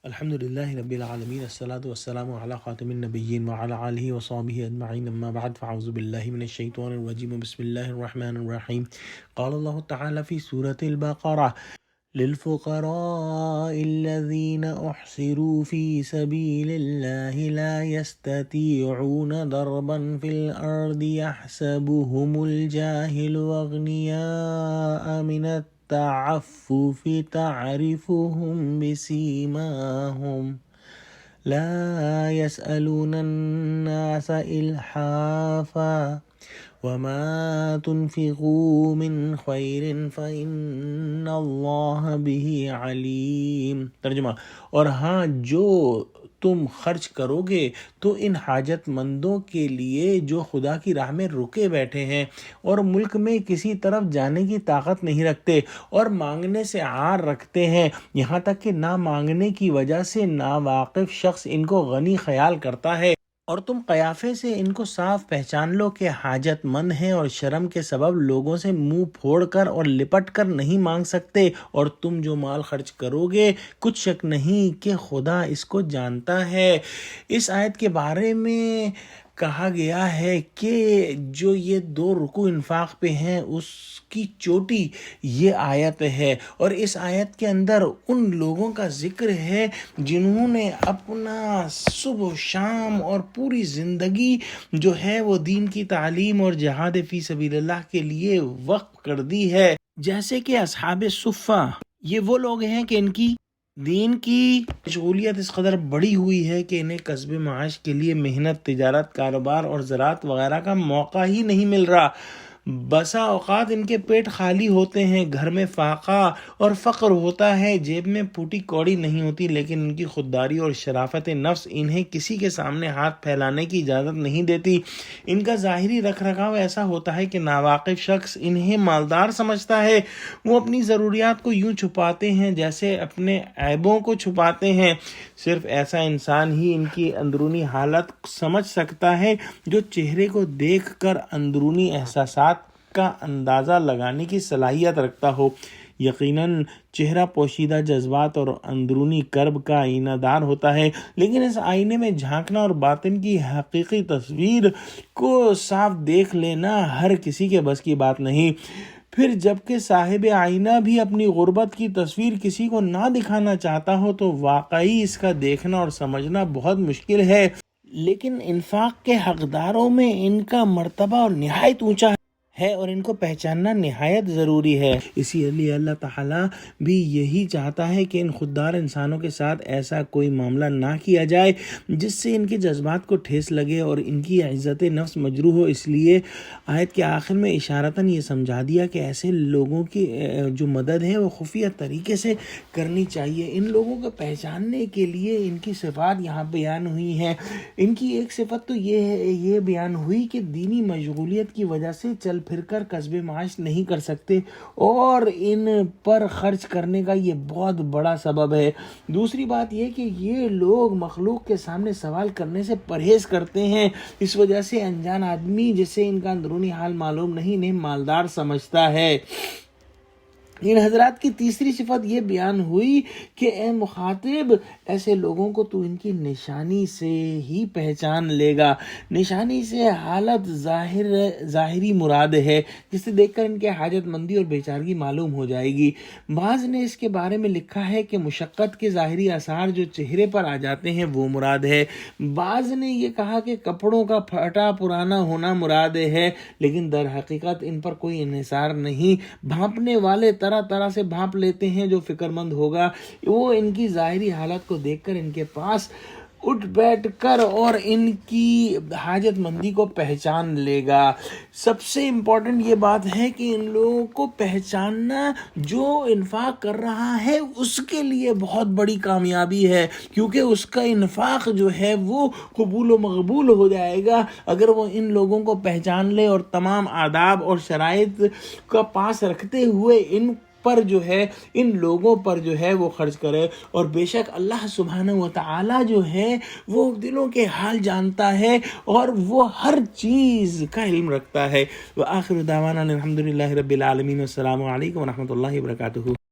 الحمد لله رب العالمين الصلاة والسلام على خاتم النبيين وعلى آله وصحبه أجمعين أما بعد فأعوذ بالله من الشيطان الرجيم بسم الله الرحمن الرحيم قال الله تعالى في سورة البقرة للفقراء الذين أحصروا في سبيل الله لا يستطيعون ضربا في الأرض يحسبهم الجاهل أغنياء من التعفف تعرفهم بسيماهم لا يسألون الناس إلحافا وما تنفقوا من خیر فإن اللہ به علیم۔ ترجمہ: اور ہاں جو تم خرچ کرو گے تو ان حاجت مندوں کے لیے جو خدا کی راہ میں رکے بیٹھے ہیں اور ملک میں کسی طرف جانے کی طاقت نہیں رکھتے اور مانگنے سے عار رکھتے ہیں، یہاں تک کہ نہ مانگنے کی وجہ سے ناواقف شخص ان کو غنی خیال کرتا ہے، اور تم قیافے سے ان کو صاف پہچان لو کہ حاجت مند ہیں اور شرم کے سبب لوگوں سے منہ پھوڑ کر اور لپٹ کر نہیں مانگ سکتے، اور تم جو مال خرچ کرو گے کچھ شک نہیں کہ خدا اس کو جانتا ہے۔ اس آیت کے بارے میں کہا گیا ہے کہ جو یہ 2 رکوع انفاق پہ ہیں اس کی چوٹی یہ آیت ہے، اور اس آیت کے اندر ان لوگوں کا ذکر ہے جنہوں نے اپنا صبح و شام اور پوری زندگی جو ہے وہ دین کی تعلیم اور جہاد فی سبیل اللہ کے لیے وقف کر دی ہے، جیسے کہ اصحاب صفہ۔ یہ وہ لوگ ہیں کہ ان کی دین کی مشغولیت اس قدر بڑی ہوئی ہے کہ انہیں کسب معاش کے لیے محنت، تجارت، کاروبار اور زراعت وغیرہ کا موقع ہی نہیں مل رہا۔ بسا اوقات ان کے پیٹ خالی ہوتے ہیں، گھر میں فاقہ اور فقر ہوتا ہے، جیب میں پھوٹی کوڑی نہیں ہوتی، لیکن ان کی خودداری اور شرافت نفس انہیں کسی کے سامنے ہاتھ پھیلانے کی اجازت نہیں دیتی۔ ان کا ظاہری رکھ رکھاؤ ایسا ہوتا ہے کہ ناواقف شخص انہیں مالدار سمجھتا ہے۔ وہ اپنی ضروریات کو یوں چھپاتے ہیں جیسے اپنے عیبوں کو چھپاتے ہیں۔ صرف ایسا انسان ہی ان کی اندرونی حالت سمجھ سکتا ہے جو چہرے کو دیکھ کر اندرونی احساسات کا اندازہ لگانے کی صلاحیت رکھتا ہو۔ یقیناً چہرہ پوشیدہ جذبات اور اندرونی کرب کا آئینہ دار ہوتا ہے، لیکن اس آئینے میں جھانکنا اور باطن کی حقیقی تصویر کو صاف دیکھ لینا ہر کسی کے بس کی بات نہیں۔ پھر جبکہ صاحب آئینہ بھی اپنی غربت کی تصویر کسی کو نہ دکھانا چاہتا ہو تو واقعی اس کا دیکھنا اور سمجھنا بہت مشکل ہے، لیکن انفاق کے حقداروں میں ان کا مرتبہ اور نہایت اونچا ہے اور ان کو پہچاننا نہایت ضروری ہے۔ اسی لیے اللہ تعالیٰ بھی یہی چاہتا ہے کہ ان خوددار انسانوں کے ساتھ ایسا کوئی معاملہ نہ کیا جائے جس سے ان کے جذبات کو ٹھیس لگے اور ان کی عزت نفس مجروح ہو۔ اس لیے آیت کے آخر میں اشارتاً یہ سمجھا دیا کہ ایسے لوگوں کی جو مدد ہے وہ خفیہ طریقے سے کرنی چاہیے۔ ان لوگوں کو پہچاننے کے لیے ان کی صفات یہاں بیان ہوئی ہیں۔ ان کی ایک صفت تو یہ بیان ہوئی کہ دینی مشغولیت کی وجہ سے چل پھر کر کسب معاش نہیں کر سکتے اور ان پر خرچ کرنے کا یہ بہت بڑا سبب ہے۔ دوسری بات یہ کہ یہ لوگ مخلوق کے سامنے سوال کرنے سے پرہیز کرتے ہیں، اس وجہ سے انجان آدمی جسے ان کا اندرونی حال معلوم نہیں انہیں مالدار سمجھتا ہے۔ ان حضرات کی تیسری صفت یہ بیان ہوئی کہ اے مخاطب، ایسے لوگوں کو تو ان کی نشانی سے ہی پہچان لے گا۔ نشانی سے حالت ظاہری مراد ہے جسے دیکھ کر ان کے حاجت مندی اور بیچارگی معلوم ہو جائے گی۔ بعض نے اس کے بارے میں لکھا ہے کہ مشقت کے ظاہری آثار جو چہرے پر آ جاتے ہیں وہ مراد ہے۔ بعض نے یہ کہا کہ کپڑوں کا پھٹا پرانا ہونا مراد ہے، لیکن در حقیقت ان پر کوئی انحصار نہیں۔ بھانپنے والے طرح سے بھانپ لیتے ہیں، جو فکر مند ہوگا وہ ان کی ظاہری حالت کو دیکھ کر ان کے پاس اٹھ بیٹھ کر اور ان کی حاجت مندی کو پہچان لے گا۔ سب سے امپورٹنٹ یہ بات ہے کہ ان لوگوں کو پہچاننا جو انفاق کر رہا ہے اس کے لیے بہت بڑی کامیابی ہے، کیونکہ اس کا انفاق جو ہے وہ قبول و مقبول ہو جائے گا اگر وہ ان لوگوں کو پہچان لے اور تمام آداب اور شرائط کا پاس رکھتے ہوئے ان پر جو ہے ان لوگوں پر جو ہے وہ خرچ کرے۔ اور بے شک اللہ سبحانہ و تعالی جو ہے وہ دلوں کے حال جانتا ہے اور وہ ہر چیز کا علم رکھتا ہے۔ وآخر دعوانا الحمدللہ رب العالمین، السلام علیکم ورحمۃ اللہ وبرکاتہ۔